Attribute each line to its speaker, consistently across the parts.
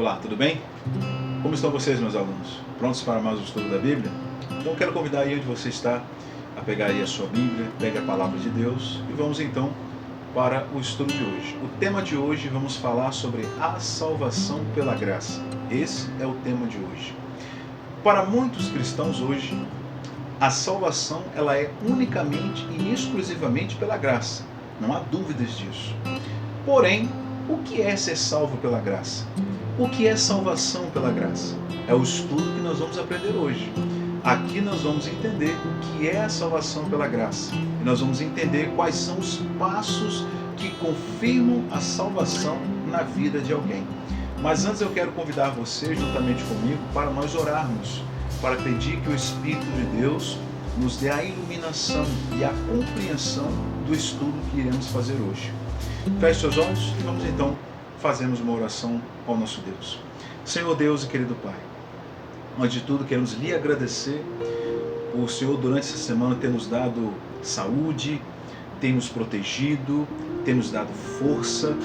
Speaker 1: Olá, tudo bem? Como estão vocês, meus alunos? Prontos para mais um estudo da Bíblia? Então quero convidar aí onde você está a pegar aí a sua Bíblia, pegue a palavra de Deus e vamos então para o estudo de hoje. O tema de hoje vamos falar sobre a salvação pela graça. Esse é o tema de hoje. Para muitos cristãos hoje, a salvação ela é unicamente e exclusivamente pela graça. Não há dúvidas disso. Porém, o que é ser salvo pela graça? O que é salvação pela graça? É o estudo que nós vamos aprender hoje. Aqui nós vamos entender o que é a salvação pela graça. E nós vamos entender quais são os passos que confirmam a salvação na vida de alguém. Mas antes eu quero convidar você, juntamente comigo, para nós orarmos, para pedir que o Espírito de Deus nos dê a iluminação e a compreensão do estudo que iremos fazer hoje. Feche seus olhos e vamos então fazermos uma oração ao nosso Deus. Senhor Deus e querido Pai, antes de tudo queremos lhe agradecer por o Senhor durante essa semana ter nos dado saúde, ter nos protegido, ter nos dado força.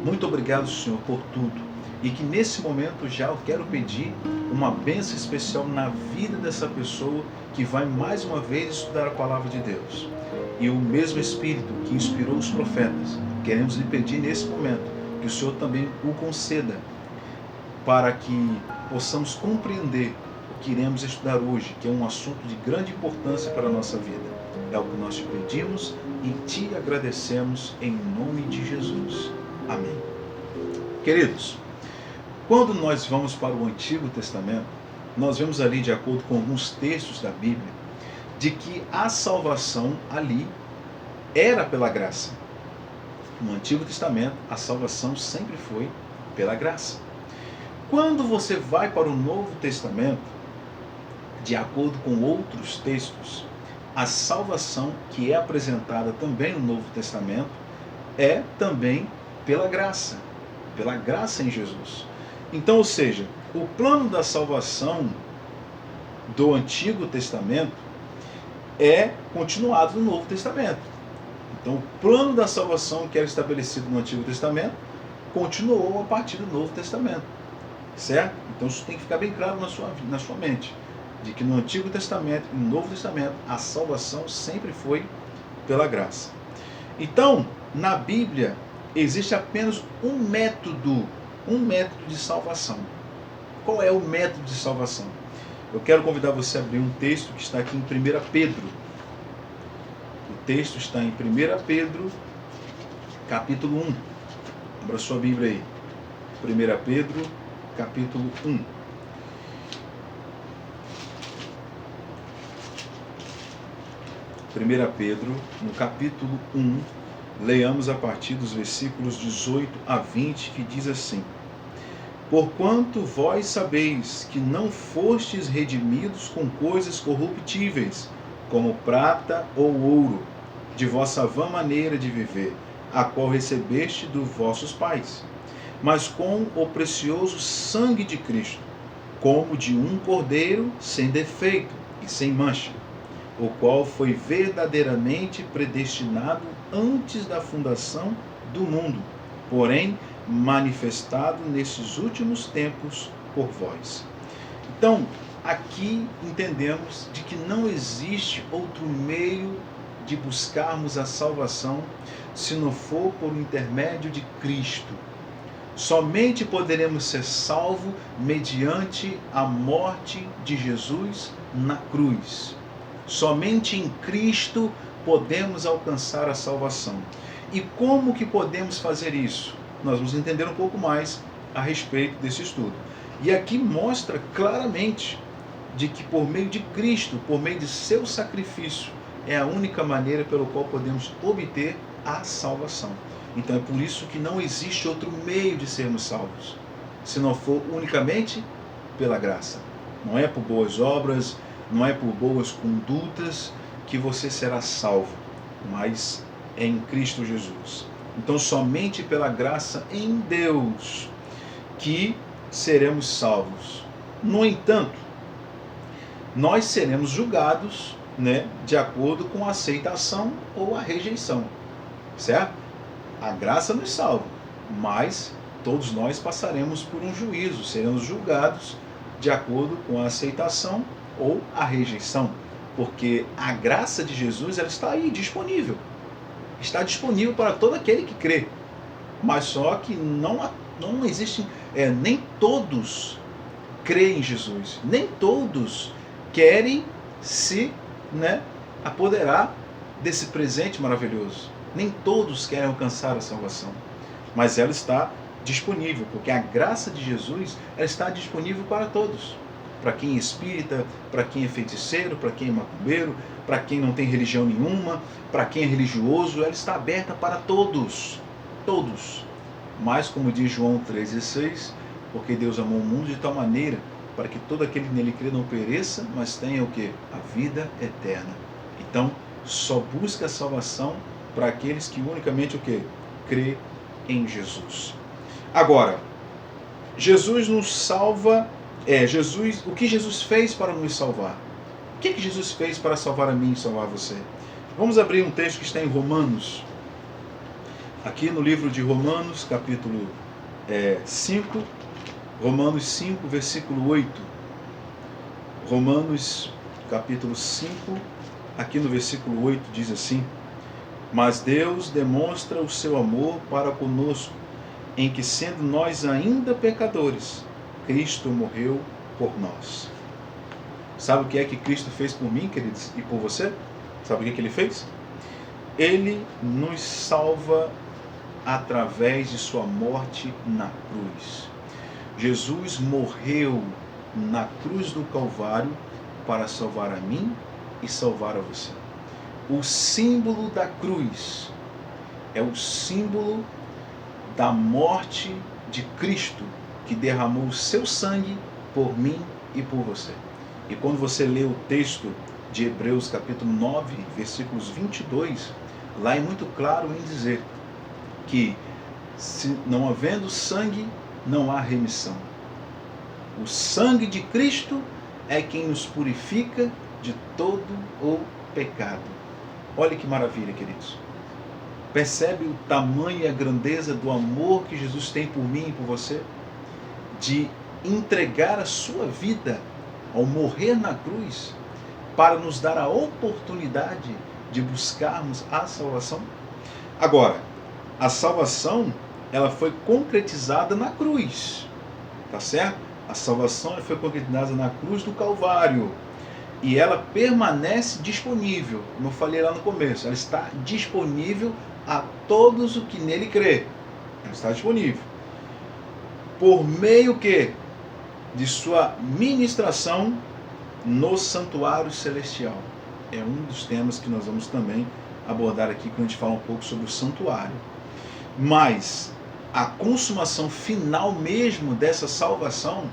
Speaker 1: Muito obrigado, Senhor, por tudo. E que nesse momento já eu quero pedir uma bênção especial na vida dessa pessoa que vai mais uma vez estudar a palavra de Deus. E o mesmo Espírito que inspirou os profetas, queremos lhe pedir nesse momento que o Senhor também o conceda, para que possamos compreender o que iremos estudar hoje, que é um assunto de grande importância para a nossa vida. É o que nós te pedimos e te agradecemos em nome de Jesus. Amém. Queridos, quando nós vamos para o Antigo Testamento, nós vemos ali, de acordo com alguns textos da Bíblia, de que a salvação ali era pela graça. No Antigo Testamento, a salvação sempre foi pela graça. Quando você vai para o Novo Testamento, de acordo com outros textos, a salvação que é apresentada também no Novo Testamento é também pela graça em Jesus. Então, ou seja, o plano da salvação do Antigo Testamento é continuado no Novo Testamento. Então, o plano da salvação que era estabelecido no Antigo Testamento continuou a partir do Novo Testamento, certo? Então, isso tem que ficar bem claro na sua mente, de que no Antigo Testamento e no Novo Testamento a salvação sempre foi pela graça. Então, na Bíblia existe apenas um método de salvação. Qual é o método de salvação? Eu quero convidar você a abrir um texto que está aqui em 1 Pedro. O texto está em 1 Pedro, capítulo 1. Abra sua Bíblia aí. 1 Pedro, capítulo 1. 1 Pedro, no capítulo 1, leamos a partir dos versículos 18 a 20, que diz assim: Porquanto vós sabeis que não fostes redimidos com coisas corruptíveis, como prata ou ouro, de vossa vã maneira de viver, a qual recebeste dos vossos pais, mas com o precioso sangue de Cristo, como de um cordeiro sem defeito e sem mancha, o qual foi verdadeiramente predestinado antes da fundação do mundo, porém manifestado nesses últimos tempos por vós. Então, aqui entendemos de que não existe outro meio de buscarmos a salvação se não for por intermédio de Cristo. Somente poderemos ser salvos mediante a morte de Jesus na cruz. Somente em Cristo podemos alcançar a salvação. E como que podemos fazer isso? Nós vamos entender um pouco mais a respeito desse estudo. E aqui mostra claramente de que por meio de Cristo, por meio de seu sacrifício, é a única maneira pelo qual podemos obter a salvação. Então é por isso que não existe outro meio de sermos salvos, se não for unicamente pela graça. Não é por boas obras, não é por boas condutas que você será salvo, mas é em Cristo Jesus. Então somente pela graça em Deus que seremos salvos. No entanto, nós seremos julgados, de acordo com a aceitação ou a rejeição, certo? A graça nos salva, mas todos nós passaremos por um juízo, seremos julgados de acordo com a aceitação ou a rejeição, porque a graça de Jesus ela está aí disponível, está disponível para todo aquele que crê, mas só que não existem, nem todos creem em Jesus, nem todos querem se apoderar desse presente maravilhoso, nem todos querem alcançar a salvação, mas ela está disponível, porque a graça de Jesus ela está disponível para todos, para quem é espírita, para quem é feiticeiro, para quem é macumbeiro, para quem não tem religião nenhuma, para quem é religioso, ela está aberta para todos, todos. Mas como diz João 3,16, porque Deus amou o mundo de tal maneira para que todo aquele que nele crê não pereça, mas tenha o quê? A vida eterna. Então, só busca a salvação para aqueles que unicamente o quê? Crê em Jesus. Agora, Jesus nos salva, o que Jesus fez para nos salvar? O que Jesus fez para salvar a mim e salvar você? Vamos abrir um texto que está em Romanos, aqui no livro de Romanos, capítulo 5, Romanos 5, versículo 8. Romanos, capítulo 5, aqui no versículo 8, diz assim: mas Deus demonstra o seu amor para conosco, em que, sendo nós ainda pecadores, Cristo morreu por nós. Sabe o que é que Cristo fez por mim, queridos, e por você? Sabe o que Ele fez? Ele nos salva através de sua morte na cruz. Jesus morreu na cruz do Calvário para salvar a mim e salvar a você. O símbolo da cruz é o símbolo da morte de Cristo, que derramou o seu sangue por mim e por você. E quando você lê o texto de Hebreus capítulo 9, versículos 22, lá é muito claro em dizer que, se não havendo sangue, não há remissão. O sangue de Cristo é quem nos purifica de todo o pecado. Olha que maravilha, queridos. Percebe o tamanho e a grandeza do amor que Jesus tem por mim e por você? De entregar a sua vida ao morrer na cruz para nos dar a oportunidade de buscarmos a salvação. Agora, a salvação ela foi concretizada na cruz, tá certo? A salvação foi concretizada na cruz do Calvário e ela permanece disponível, como eu falei lá no começo, ela está disponível a todos os que nele crê. Ela está disponível. Por meio que? De sua ministração no santuário celestial. É um dos temas que nós vamos também abordar aqui quando a gente fala um pouco sobre o santuário. Mas a consumação final mesmo dessa salvação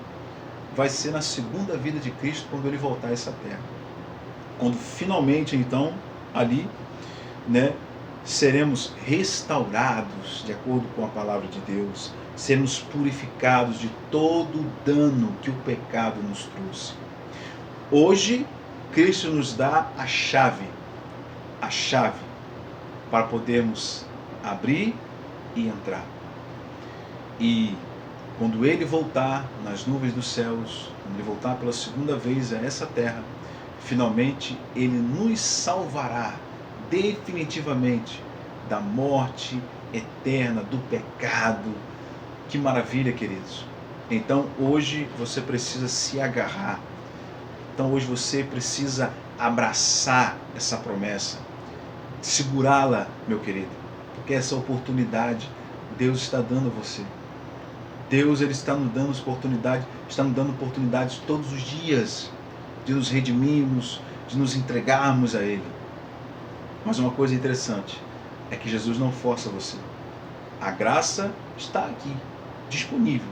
Speaker 1: vai ser na segunda vida de Cristo, quando ele voltar a essa terra. Quando finalmente, então, ali, seremos restaurados de acordo com a palavra de Deus, seremos purificados de todo o dano que o pecado nos trouxe. Hoje, Cristo nos dá a chave para podermos abrir e entrar. E quando ele voltar nas nuvens dos céus, quando ele voltar pela segunda vez a essa terra, finalmente ele nos salvará definitivamente da morte eterna, do pecado. Que maravilha, queridos. Então hoje você precisa se agarrar. Então hoje você precisa abraçar essa promessa, segurá-la, meu querido, porque essa oportunidade Deus está dando a você. Deus ele está nos dando oportunidades todos os dias de nos redimirmos, de nos entregarmos a Ele. Mas uma coisa interessante é que Jesus não força você. A graça está aqui, disponível.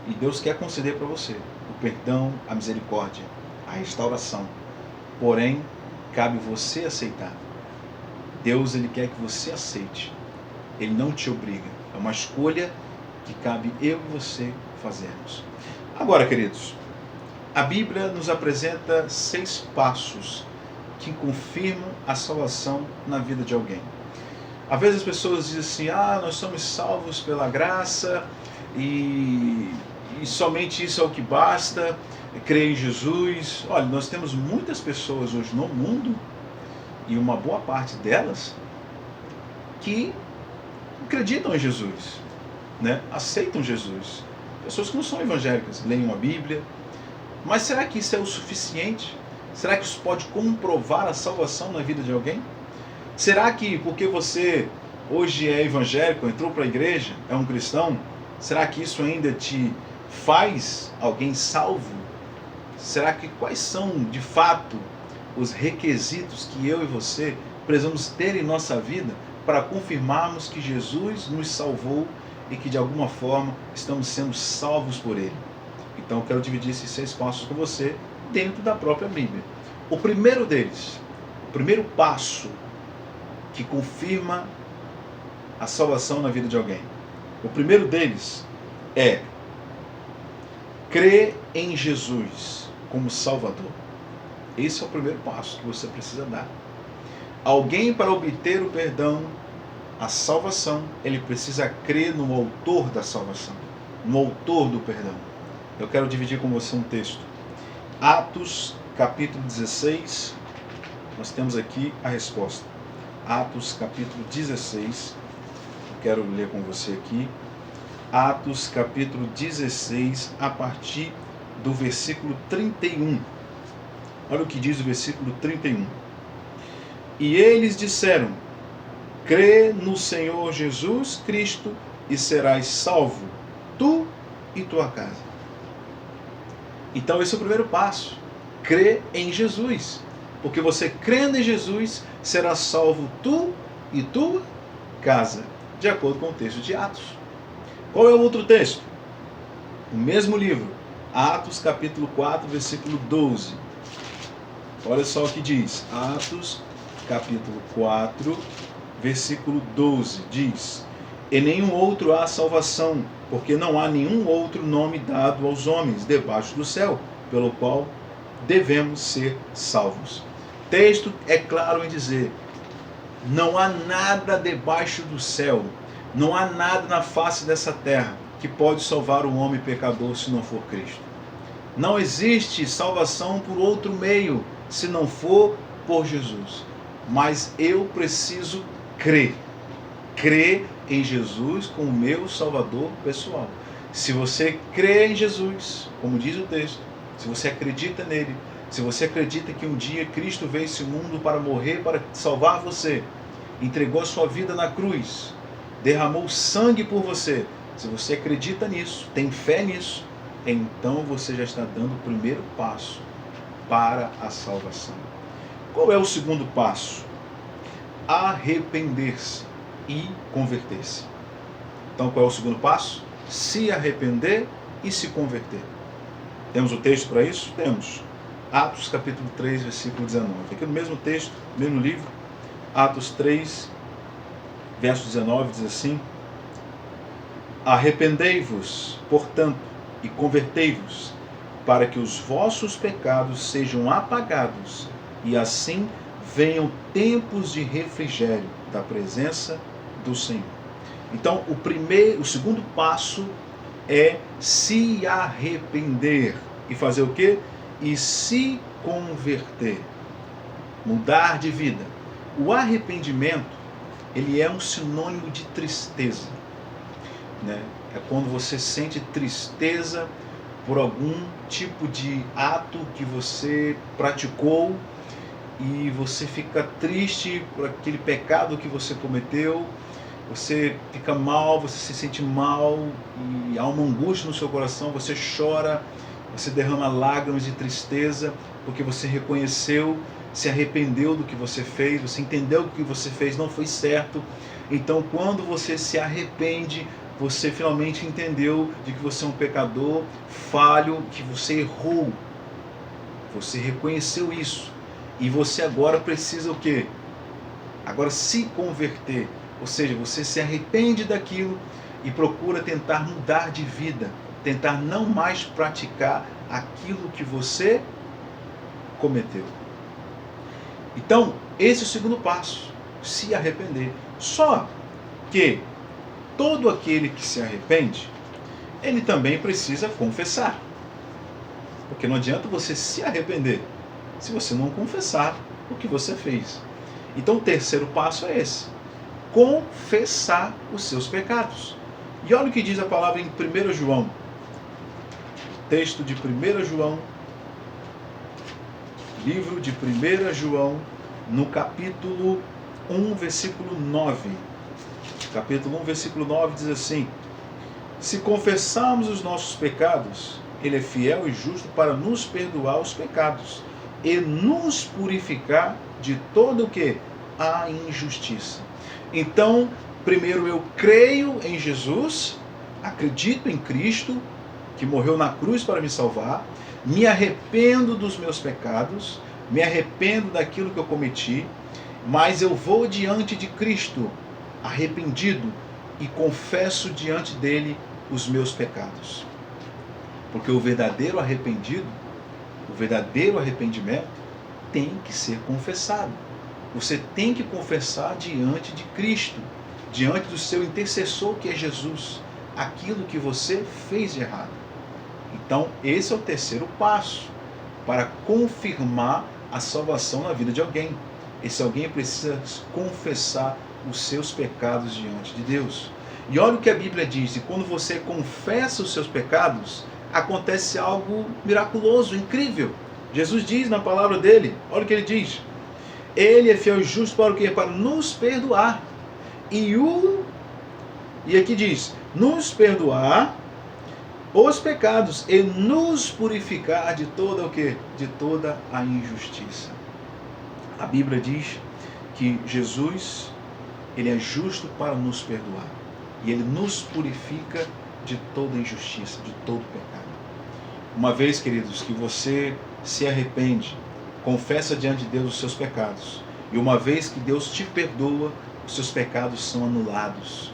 Speaker 1: E Deus quer conceder para você o perdão, a misericórdia, a restauração. Porém, cabe você aceitar. Deus ele quer que você aceite. Ele não te obriga. É uma escolha que cabe eu e você fazermos. Agora, queridos, a Bíblia nos apresenta 6 passos que confirmam a salvação na vida de alguém. Às vezes as pessoas dizem assim, nós somos salvos pela graça e somente isso é o que basta, crer em Jesus. Olha, nós temos muitas pessoas hoje no mundo, e uma boa parte delas, que acreditam em Jesus, né? Aceitam Jesus. Pessoas que não são evangélicas, leem uma Bíblia. Mas será que isso é o suficiente? Será que isso pode comprovar a salvação na vida de alguém? Será que porque você hoje é evangélico, entrou para a igreja, é um cristão, será que isso ainda te faz alguém salvo? Será que quais são de fato os requisitos que eu e você precisamos ter em nossa vida para confirmarmos que Jesus nos salvou e que de alguma forma estamos sendo salvos por Ele? Então eu quero dividir esses 6 passos com você dentro da própria Bíblia. O primeiro deles, o primeiro passo que confirma a salvação na vida de alguém, o primeiro deles é crer em Jesus como Salvador. Esse é o primeiro passo que você precisa dar. Alguém, para obter o perdão, a salvação, ele precisa crer no autor da salvação, no autor do perdão. Eu quero dividir com você um texto. Atos, capítulo 16. Nós temos aqui a resposta. Atos, capítulo 16. Eu quero ler com você aqui. Atos, capítulo 16, a partir do versículo 31. Olha o que diz o versículo 31. E eles disseram: crê no Senhor Jesus Cristo e serás salvo, tu e tua casa. Então esse é o primeiro passo. Crê em Jesus. Porque você crendo em Jesus, será salvo tu e tua casa. De acordo com o texto de Atos. Qual é o outro texto? O mesmo livro. Atos capítulo 4, versículo 12. Olha só o que diz. Atos capítulo 4, versículo 12. Diz: em nenhum outro há salvação, porque não há nenhum outro nome dado aos homens debaixo do céu, pelo qual devemos ser salvos. O texto é claro em dizer: não há nada debaixo do céu, não há nada na face dessa terra que pode salvar o homem pecador se não for Cristo. Não existe salvação por outro meio se não for por Jesus. Mas eu preciso crer. Crer em Jesus como meu Salvador pessoal. Se você crê em Jesus, como diz o texto, se você acredita nele, se você acredita que um dia Cristo veio a esse mundo para morrer, para salvar você, entregou a sua vida na cruz, derramou sangue por você, se você acredita nisso, tem fé nisso, então você já está dando o primeiro passo para a salvação. Qual é o segundo passo? Arrepender-se e converter-se. Então qual é o segundo passo? Se arrepender e se converter. Temos o texto para isso? Temos. Atos capítulo 3, versículo 19. Aqui no mesmo texto, no mesmo livro, Atos 3, verso 19, diz assim: arrependei-vos, portanto, e convertei-vos, para que os vossos pecados sejam apagados, e assim venham tempos de refrigério da presença do Senhor. Então, o segundo passo é se arrepender e fazer o quê? E se converter, mudar de vida. O arrependimento, ele é um sinônimo de tristeza, né? É quando você sente tristeza por algum tipo de ato que você praticou e você fica triste por aquele pecado que você cometeu, você fica mal, você se sente mal e há uma angústia no seu coração, você chora, você derrama lágrimas de tristeza porque você reconheceu, se arrependeu do que você fez, você entendeu que o que você fez não foi certo. Então quando você se arrepende, você finalmente entendeu de que você é um pecador falho, que você errou, você reconheceu isso. E você agora precisa o quê? Agora se converter. Ou seja, você se arrepende daquilo e procura tentar mudar de vida. Tentar não mais praticar aquilo que você cometeu. Então, esse é o segundo passo. Se arrepender. Só que todo aquele que se arrepende, ele também precisa confessar. Porque não adianta você se arrepender se você não confessar o que você fez. Então o terceiro passo é esse: confessar os seus pecados. E olha o que diz a palavra em 1 João. Texto de 1 João, livro de 1 João, no capítulo 1, versículo 9. Capítulo 1, versículo 9 diz assim: se confessarmos os nossos pecados, Ele é fiel e justo para nos perdoar os pecados e nos purificar de todo o que? A injustiça. Então, primeiro eu creio em Jesus, acredito em Cristo, que morreu na cruz para me salvar, me arrependo dos meus pecados, me arrependo daquilo que eu cometi, mas eu vou diante de Cristo, arrependido, e confesso diante dele os meus pecados. Porque o verdadeiro arrependido, o verdadeiro arrependimento tem que ser confessado. Você tem que confessar diante de Cristo, diante do seu intercessor que é Jesus, aquilo que você fez de errado. Então esse é o terceiro passo para confirmar a salvação na vida de alguém. Esse alguém precisa confessar os seus pecados diante de Deus. E olha o que a Bíblia diz: e quando você confessa os seus pecados, acontece algo miraculoso, incrível. Jesus diz na palavra dele, olha o que ele diz: Ele é fiel e justo para o quê? Para nos perdoar. E aqui diz, nos perdoar os pecados e nos purificar de toda o quê? De toda a injustiça. A Bíblia diz que Jesus, ele é justo para nos perdoar. E ele nos purifica de toda injustiça, de todo pecado. Uma vez, queridos, que você se arrepende, confessa diante de Deus os seus pecados, e uma vez que Deus te perdoa, os seus pecados são anulados.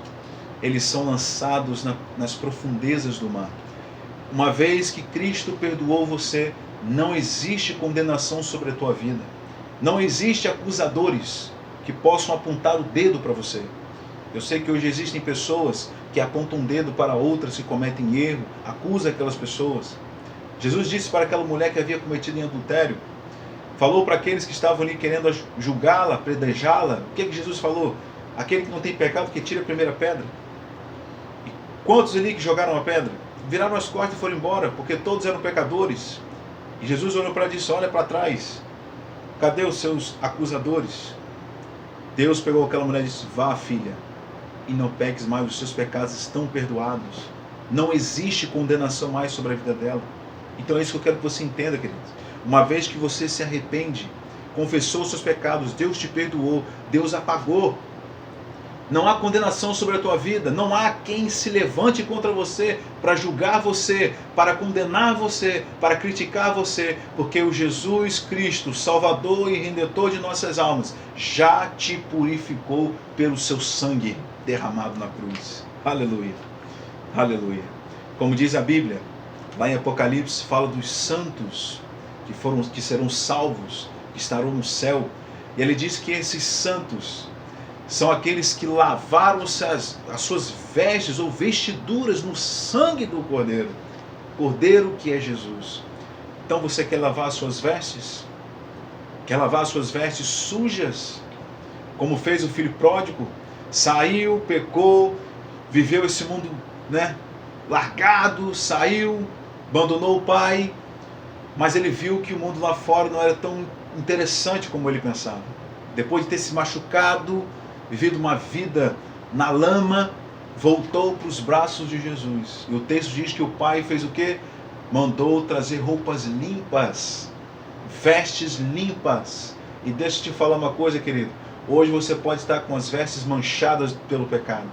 Speaker 1: Eles são lançados nas profundezas do mar. Uma vez que Cristo perdoou você, não existe condenação sobre a tua vida. Não existe acusadores que possam apontar o dedo para você. Eu sei que hoje existem pessoas que apontam o dedo para outras que cometem erro, acusam aquelas pessoas. Jesus disse para aquela mulher que havia cometido em adultério, falou para aqueles que estavam ali querendo julgá-la, predejá-la. O que é que Jesus falou? Aquele que não tem pecado, que tire a primeira pedra. E quantos ali que jogaram a pedra? Viraram as costas e foram embora, porque todos eram pecadores. E Jesus olhou para ela e disse: olha para trás, cadê os seus acusadores? Deus pegou aquela mulher e disse: vá, filha, e não peques mais, os seus pecados estão perdoados. Não existe condenação mais sobre a vida dela. Então é isso que eu quero que você entenda, queridos. Uma vez que você se arrepende, confessou os seus pecados, Deus te perdoou, Deus apagou. Não há condenação sobre a tua vida, não há quem se levante contra você para julgar você, para condenar você, para criticar você, porque o Jesus Cristo, Salvador e Redentor de nossas almas, já te purificou pelo seu sangue derramado na cruz. Aleluia, aleluia. Como diz a Bíblia, lá em Apocalipse, fala dos santos que serão salvos, que estarão no céu, e ele diz que esses santos são aqueles que lavaram as suas vestes ou vestiduras no sangue do Cordeiro. Cordeiro que é Jesus. Então você quer lavar as suas vestes? Quer lavar as suas vestes sujas? Como fez o filho pródigo? Saiu, pecou, viveu esse mundo, largado, saiu, abandonou o pai, mas ele viu que o mundo lá fora não era tão interessante como ele pensava. Depois de ter se machucado, vivido uma vida na lama, voltou para os braços de Jesus. E o texto diz que o pai fez o quê? Mandou trazer roupas limpas, vestes limpas. E deixa eu te falar uma coisa, querido. Hoje você pode estar com as vestes manchadas pelo pecado.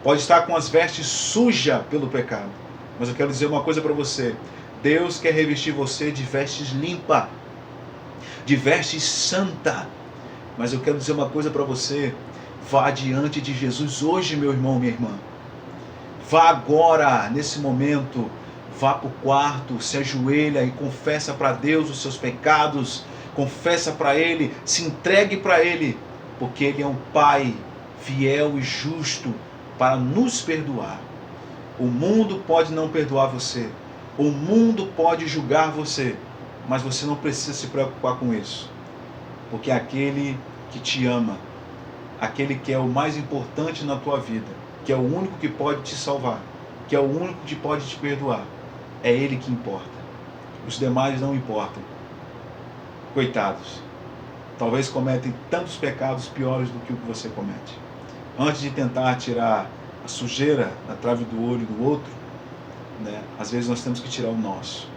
Speaker 1: Pode estar com as vestes sujas pelo pecado. Mas eu quero dizer uma coisa para você. Deus quer revestir você de vestes limpas, de vestes santa. Mas eu quero dizer uma coisa para você. Vá diante de Jesus hoje, meu irmão, minha irmã. Vá agora, nesse momento, vá para o quarto, se ajoelha e confessa para Deus os seus pecados, confessa para Ele, se entregue para Ele, porque Ele é um Pai fiel e justo para nos perdoar. O mundo pode não perdoar você, o mundo pode julgar você, mas você não precisa se preocupar com isso, porque aquele que te ama, aquele que é o mais importante na tua vida, que é o único que pode te salvar, que é o único que pode te perdoar, é Ele que importa. Os demais não importam. Coitados, talvez cometem tantos pecados piores do que o que você comete. Antes de tentar tirar a sujeira da trave do olho do outro, né, às vezes nós temos que tirar o nosso.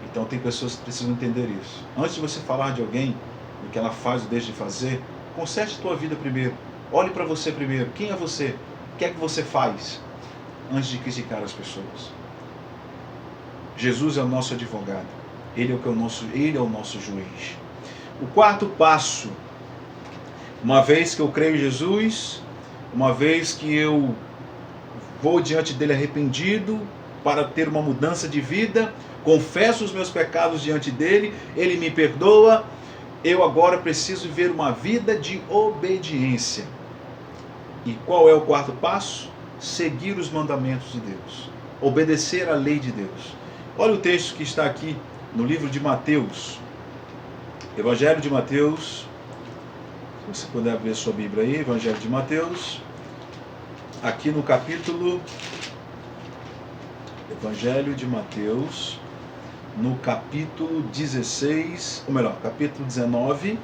Speaker 1: Então tem pessoas que precisam entender isso. Antes de você falar de alguém, do que ela faz ou deixa de fazer, conserte a tua vida primeiro. Olhe para você primeiro. Quem é você? O que é que você faz? Antes de criticar as pessoas. Jesus é o nosso advogado. Ele é o nosso juiz. O quarto passo, uma vez que eu creio em Jesus, uma vez que eu vou diante dele arrependido para ter uma mudança de vida, confesso os meus pecados diante dele, ele me perdoa, eu agora preciso viver uma vida de obediência. E qual é o quarto passo? Seguir os mandamentos de Deus, obedecer à lei de Deus. Olha o texto que está aqui no livro de Mateus, Evangelho de Mateus, se você puder abrir sua Bíblia aí, Evangelho de Mateus, aqui no capítulo, Evangelho de Mateus, no capítulo 16, ou melhor, capítulo 19,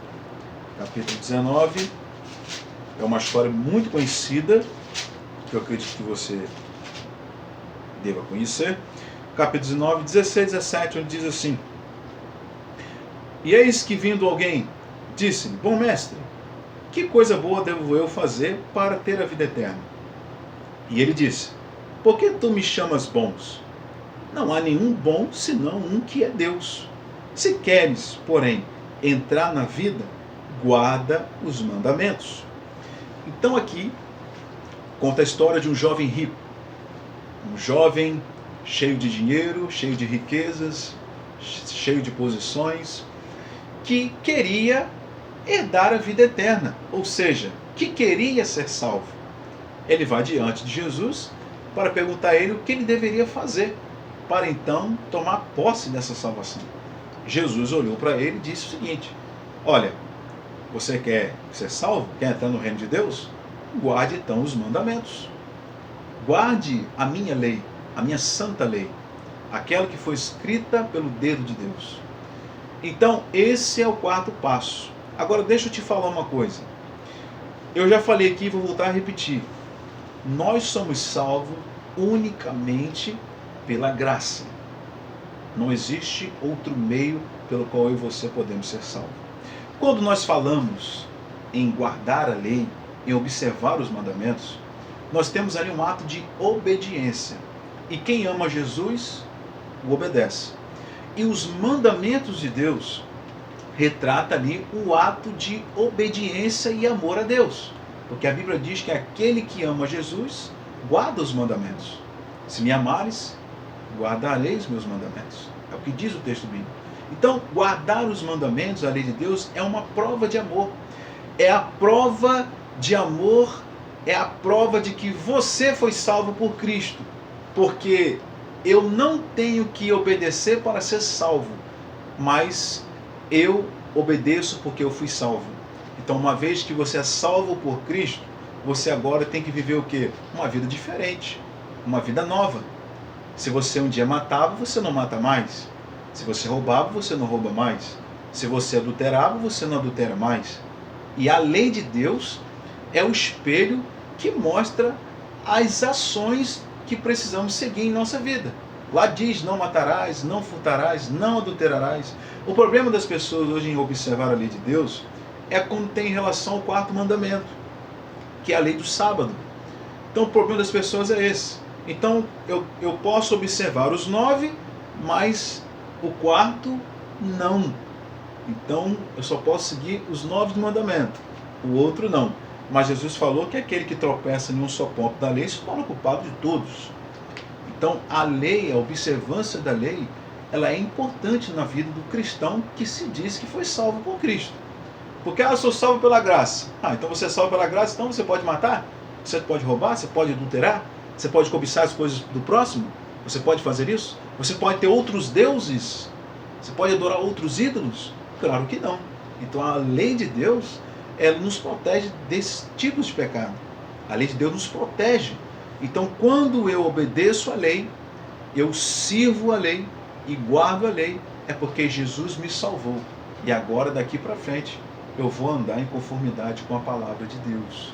Speaker 1: é uma história muito conhecida, que eu acredito que você deva conhecer, capítulo 19, 16, 17, onde diz assim: E eis que vindo alguém, disse-lhe, bom mestre, que coisa boa devo eu fazer para ter a vida eterna? E ele disse, por que tu me chamas bons? Não há nenhum bom, senão um que é Deus. Se queres, porém, entrar na vida, guarda os mandamentos. Então aqui, conta a história de um jovem rico. Um jovem cheio de dinheiro, cheio de riquezas, cheio de posições, que queria herdar a vida eterna, ou seja, que queria ser salvo. Ele vai diante de Jesus para perguntar a ele o que ele deveria fazer para então tomar posse dessa salvação. Jesus olhou para ele e disse o seguinte: olha, você quer ser salvo? Quer entrar no reino de Deus? Guarde então os mandamentos. Guarde a minha lei, a minha santa lei, aquela que foi escrita pelo dedo de Deus. Então, esse é o quarto passo. Agora, deixa eu te falar uma coisa. Eu já falei aqui e vou voltar a repetir. Nós somos salvos unicamente pela graça. Não existe outro meio pelo qual eu e você podemos ser salvos. Quando nós falamos em guardar a lei, em observar os mandamentos, nós temos ali um ato de obediência. E quem ama Jesus, o obedece. E os mandamentos de Deus retrata ali o ato de obediência e amor a Deus. Porque a Bíblia diz que aquele que ama Jesus, guarda os mandamentos. Se me amares, guardareis meus mandamentos. É o que diz o texto bíblico. Então, guardar os mandamentos, a lei de Deus, é uma prova de amor. É a prova de amor, é a prova de que você foi salvo por Cristo. Porque eu não tenho que obedecer para ser salvo, mas eu obedeço porque eu fui salvo. Então, uma vez que você é salvo por Cristo, você agora tem que viver o quê? Uma vida diferente, uma vida nova. Se você um dia matava, você não mata mais. Se você roubava, você não rouba mais. Se você adulterava, você não adultera mais. E a lei de Deus é o espelho que mostra as ações que precisamos seguir em nossa vida. Lá diz, não matarás, não furtarás, não adulterarás. O problema das pessoas hoje em observar a lei de Deus é quando tem relação ao quarto mandamento, que é a lei do sábado. Então o problema das pessoas é esse. Então eu posso observar os 9, mas o quarto não. Então eu só posso seguir os 9 do mandamento, o outro não. Mas Jesus falou que aquele que tropeça em um só ponto da lei se torna culpado de todos. Então a lei, a observância da lei, ela é importante na vida do cristão que se diz que foi salvo por Cristo. Porque eu sou salvo pela graça. Então você é salvo pela graça, então você pode matar? Você pode roubar? Você pode adulterar? Você pode cobiçar as coisas do próximo? Você pode fazer isso? Você pode ter outros deuses? Você pode adorar outros ídolos? Claro que não. Então a lei de Deus, ela nos protege desses tipos de pecado. A lei de Deus nos protege. Então quando eu obedeço a lei, eu sirvo a lei e guardo a lei, é porque Jesus me salvou. E agora, daqui para frente, eu vou andar em conformidade com a palavra de Deus,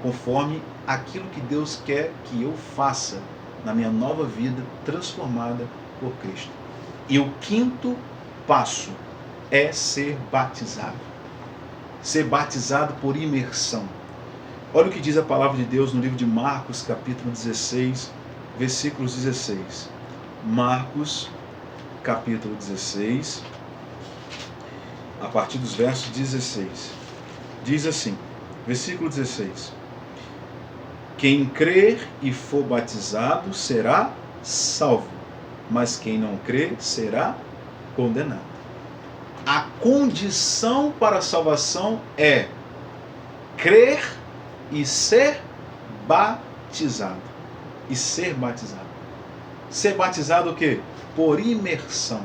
Speaker 1: conforme aquilo que Deus quer que eu faça na minha nova vida transformada por Cristo. E o quinto passo é ser batizado. Ser batizado por imersão. Olha o que diz a palavra de Deus no livro de Marcos, capítulo 16, versículos 16. Marcos, capítulo 16, a partir dos versos 16. Diz assim, versículo 16. Quem crer e for batizado será salvo, mas quem não crer será condenado. A condição para a salvação é crer e ser batizado. E ser batizado. Ser batizado o quê? Por imersão,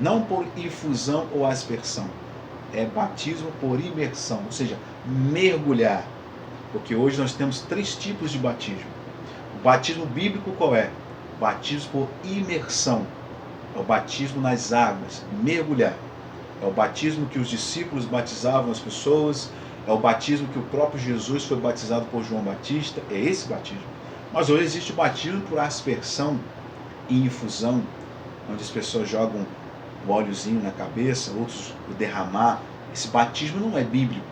Speaker 1: não por infusão ou aspersão. É batismo por imersão, ou seja, mergulhar. Porque hoje nós temos 3 tipos de batismo. O batismo bíblico qual é? O batismo por imersão. É o batismo nas águas, mergulhar. É o batismo que os discípulos batizavam as pessoas. É o batismo que o próprio Jesus foi batizado por João Batista. É esse batismo. Mas hoje existe o batismo por aspersão e infusão, onde as pessoas jogam um óleozinho na cabeça, outros o derramar. Esse batismo não é bíblico.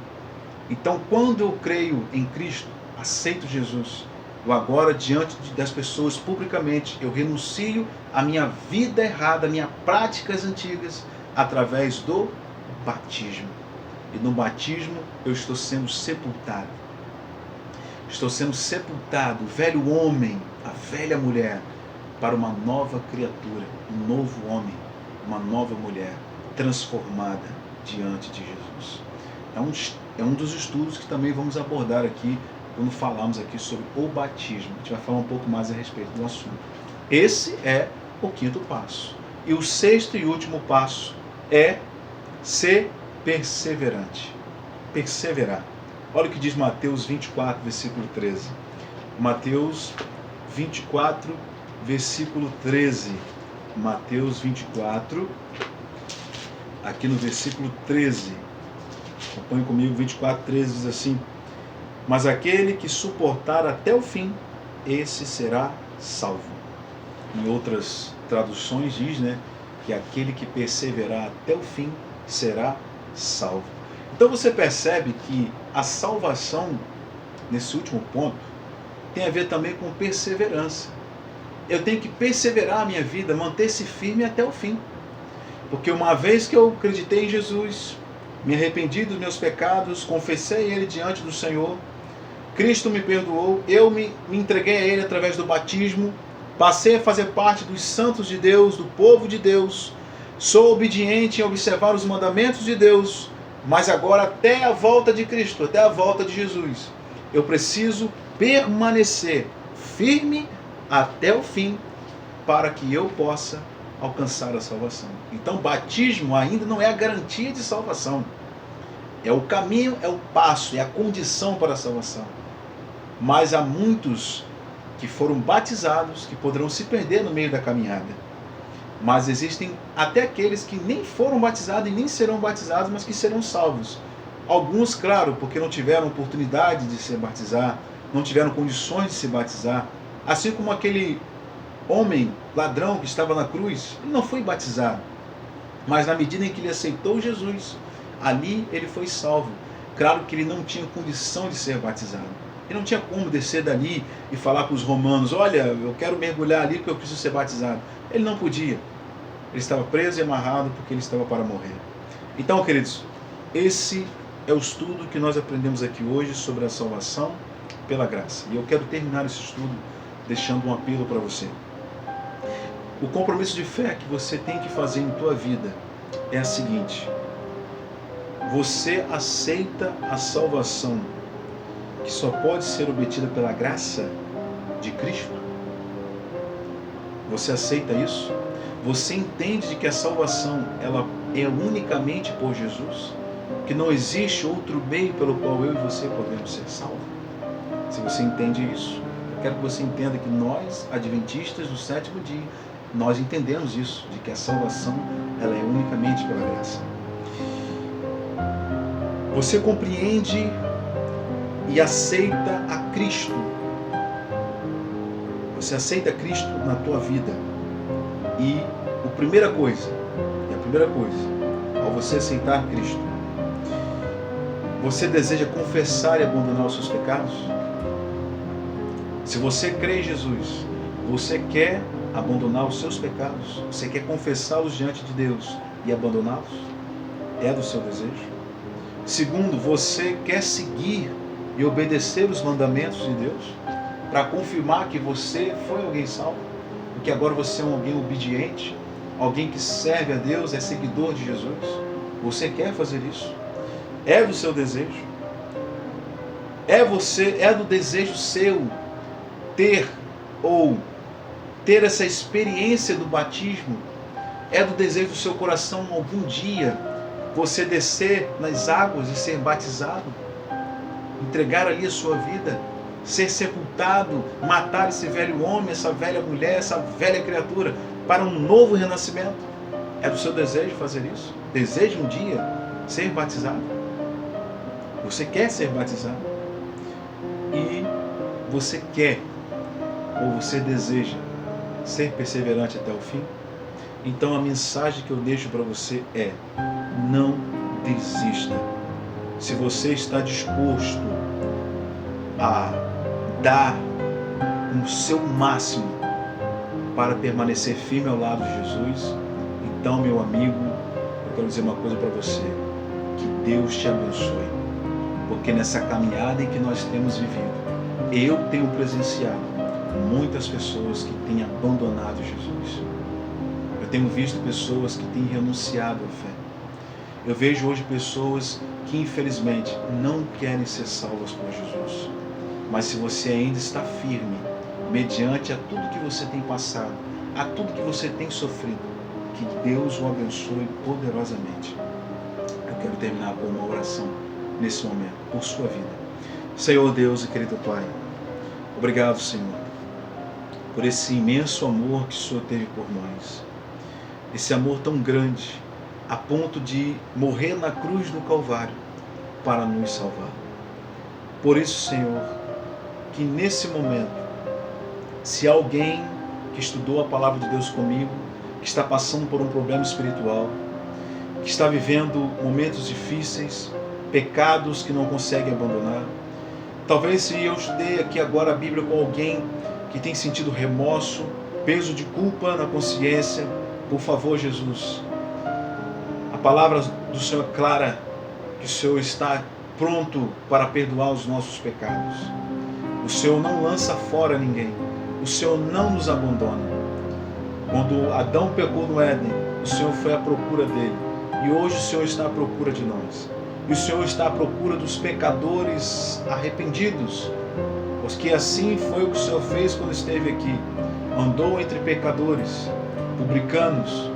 Speaker 1: Então, quando eu creio em Cristo, aceito Jesus, eu agora, diante das pessoas, publicamente, eu renuncio à minha vida errada, às minhas práticas antigas, através do batismo. E no batismo, eu estou sendo sepultado. Estou sendo sepultado, o velho homem, a velha mulher, para uma nova criatura, um novo homem, uma nova mulher, transformada diante de Jesus. É um dos estudos que também vamos abordar aqui, quando falarmos aqui sobre o batismo. A gente vai falar um pouco mais a respeito do assunto. Esse é o quinto passo. E o sexto e último passo é ser perseverante. Perseverar. Olha o que diz Mateus 24, versículo 13. Mateus 24, versículo 13. Mateus 24, aqui no versículo 13. Acompanhe comigo, 24, 13 diz assim: mas aquele que suportar até o fim, esse será salvo. Em outras traduções diz, que aquele que perseverar até o fim será salvo. Então você percebe que a salvação, nesse último ponto, tem a ver também com perseverança. Eu tenho que perseverar a minha vida, manter-se firme até o fim. Porque uma vez que eu acreditei em Jesus, me arrependi dos meus pecados, confessei Ele diante do Senhor, Cristo me perdoou, eu me entreguei a Ele através do batismo, passei a fazer parte dos santos de Deus, do povo de Deus, sou obediente em observar os mandamentos de Deus, mas agora até a volta de Cristo, até a volta de Jesus, eu preciso permanecer firme até o fim, para que eu possa alcançar a salvação. Então, batismo ainda não é a garantia de salvação. É o caminho, é o passo, é a condição para a salvação. Mas há muitos que foram batizados, que poderão se perder no meio da caminhada. Mas existem até aqueles que nem foram batizados e nem serão batizados, mas que serão salvos. Alguns, claro, porque não tiveram oportunidade de se batizar, não tiveram condições de se batizar. Assim como aquele homem, ladrão que estava na cruz, ele não foi batizado. Mas na medida em que ele aceitou Jesus, ali ele foi salvo. Claro que ele não tinha condição de ser batizado. Ele não tinha como descer dali e falar para os romanos: olha, eu quero mergulhar ali porque eu preciso ser batizado. Ele não podia. Ele estava preso e amarrado porque ele estava para morrer. Então, queridos, esse é o estudo que nós aprendemos aqui hoje sobre a salvação pela graça. E eu quero terminar esse estudo deixando um apelo para você. O compromisso de fé que você tem que fazer em tua vida é a seguinte: Você aceita a salvação que só pode ser obtida pela graça de Cristo? Você aceita isso? Você entende de que a salvação ela é unicamente por Jesus? Que não existe outro meio pelo qual eu e você podemos ser salvos? Se você entende isso, eu quero que você entenda que nós, adventistas do sétimo dia, nós entendemos isso, de que a salvação ela é unicamente pela graça. Você compreende e aceita a Cristo. Você aceita Cristo na tua vida. E a primeira coisa, ao você aceitar Cristo, você deseja confessar e abandonar os seus pecados? Se você crê em Jesus, você quer abandonar os seus pecados? Você quer confessá-los diante de Deus e abandoná-los? É do seu desejo? Segundo, você quer seguir e obedecer os mandamentos de Deus para confirmar que você foi alguém salvo? Porque agora você é alguém obediente, alguém que serve a Deus, é seguidor de Jesus? Você quer fazer isso? É do seu desejo? É do desejo seu ter essa experiência do batismo? É do desejo do seu coração algum dia você descer nas águas e ser batizado? Entregar ali a sua vida? Ser sepultado? Matar esse velho homem, essa velha mulher, essa velha criatura para um novo renascimento? É do seu desejo fazer isso? Deseja um dia ser batizado? Você quer ser batizado? E você quer ou você deseja ser perseverante até o fim? Então a mensagem que eu deixo para você é: não desista. Se você está disposto a dar o seu máximo para permanecer firme ao lado de Jesus, então, meu amigo, eu quero dizer uma coisa para você: que Deus te abençoe, porque nessa caminhada em que nós temos vivido, eu tenho presenciado muitas pessoas que têm abandonado Jesus. Eu tenho visto pessoas que têm renunciado à fé. Eu vejo hoje pessoas que infelizmente não querem ser salvas por Jesus. Mas se você ainda está firme, mediante a tudo que você tem passado, a tudo que você tem sofrido, que Deus o abençoe poderosamente. Eu quero terminar com uma oração nesse momento, por sua vida. Senhor Deus e querido Pai, obrigado, Senhor, por esse imenso amor que o Senhor teve por nós. Esse amor tão grande, a ponto de morrer na cruz do Calvário para nos salvar. Por isso, Senhor, que nesse momento, se alguém que estudou a palavra de Deus comigo, que está passando por um problema espiritual, que está vivendo momentos difíceis, pecados que não consegue abandonar, talvez se eu estudei aqui agora a Bíblia com alguém que tem sentido remorso, peso de culpa na consciência, por favor, Jesus, a palavra do Senhor é clara, que o Senhor está pronto para perdoar os nossos pecados. O Senhor não lança fora ninguém. O Senhor não nos abandona. Quando Adão pecou no Éden, o Senhor foi à procura dele. E hoje o Senhor está à procura de nós. E o Senhor está à procura dos pecadores arrependidos. Porque assim foi o que o Senhor fez quando esteve aqui. Andou entre pecadores, publicanos,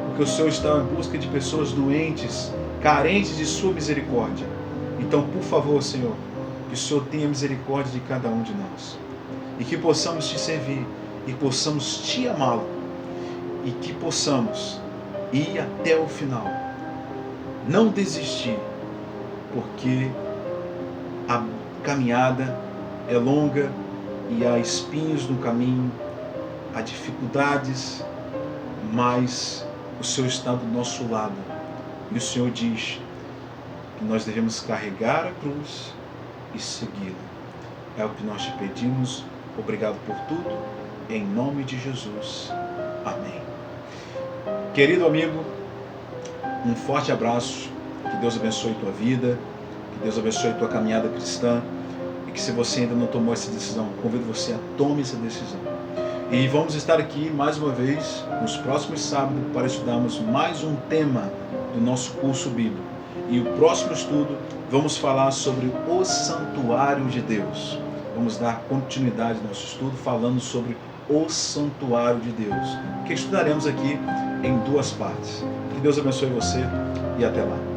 Speaker 1: porque o Senhor está em busca de pessoas doentes, carentes de sua misericórdia. Então, por favor, Senhor, que o Senhor tenha misericórdia de cada um de nós. E que possamos te servir, e possamos te amá-lo, e que possamos ir até o final. Não desistir, porque a caminhada é longa e há espinhos no caminho, há dificuldades, mas o Senhor está do nosso lado. E o Senhor diz que nós devemos carregar a cruz e segui-lo. É o que nós te pedimos. Obrigado por tudo. Em nome de Jesus. Amém. Querido amigo, um forte abraço. Que Deus abençoe tua vida. Que Deus abençoe tua caminhada cristã. E que se você ainda não tomou essa decisão, convido você a tome essa decisão. E vamos estar aqui mais uma vez nos próximos sábados para estudarmos mais um tema do nosso curso bíblico. E o próximo estudo vamos falar sobre o santuário de Deus. Vamos dar continuidade ao nosso estudo falando sobre o santuário de Deus, que estudaremos aqui em 2 partes. Que Deus abençoe você e até lá.